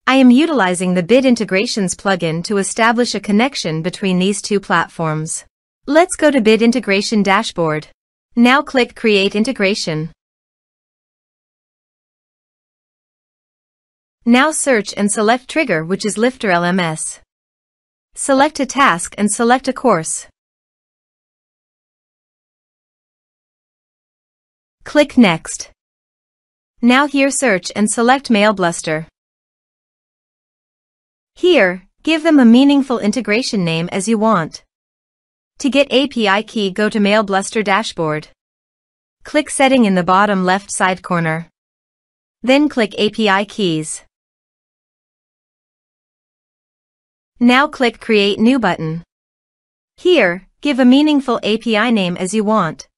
I am utilizing the Bid Integrations plugin to establish a connection between these two platforms. Let's go to Bid Integration Dashboard. Now click Create Integration. Now search and select Trigger, which is LifterLMS. Select a task and select a course. Click Next. Now here search and select MailBluster. Here, give them a meaningful integration name as you want. To get API key, go to MailBluster Dashboard. Click Setting in the bottom left side corner. Then click API Keys. Now click Create New button. Here, give a meaningful API name as you want.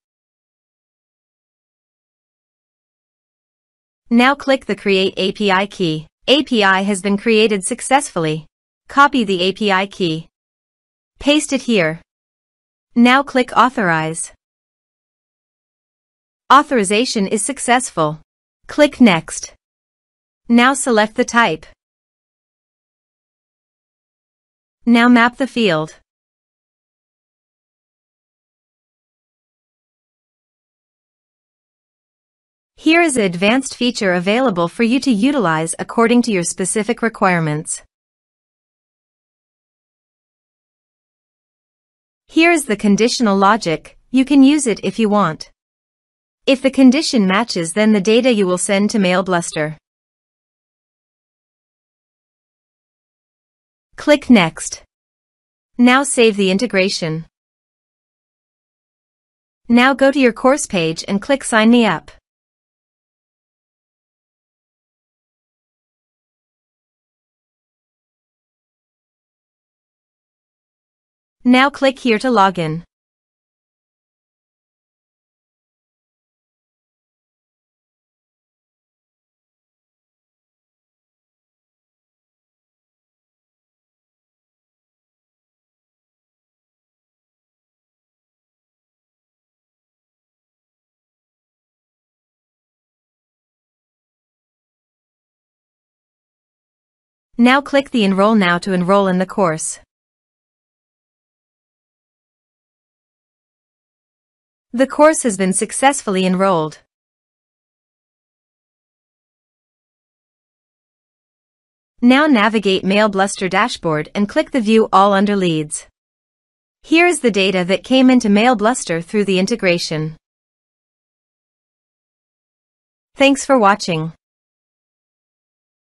Now click the Create API key. API has been created successfully. Copy the API key. Paste it here. Now click Authorize. Authorization is successful. Click Next. Now select the type. Now map the field. Here is an advanced feature available for you to utilize according to your specific requirements. Here is the conditional logic. You can use it if you want. If the condition matches, then the data you will send to MailBluster. Click Next. Now save the integration. Now go to your course page and click Sign Me Up. Now click here to log in. Now click the Enroll Now to enroll in the course. The course has been successfully enrolled. Now navigate MailBluster Dashboard and click the View All under Leads. Here is the data that came into MailBluster through the integration. Thanks for watching.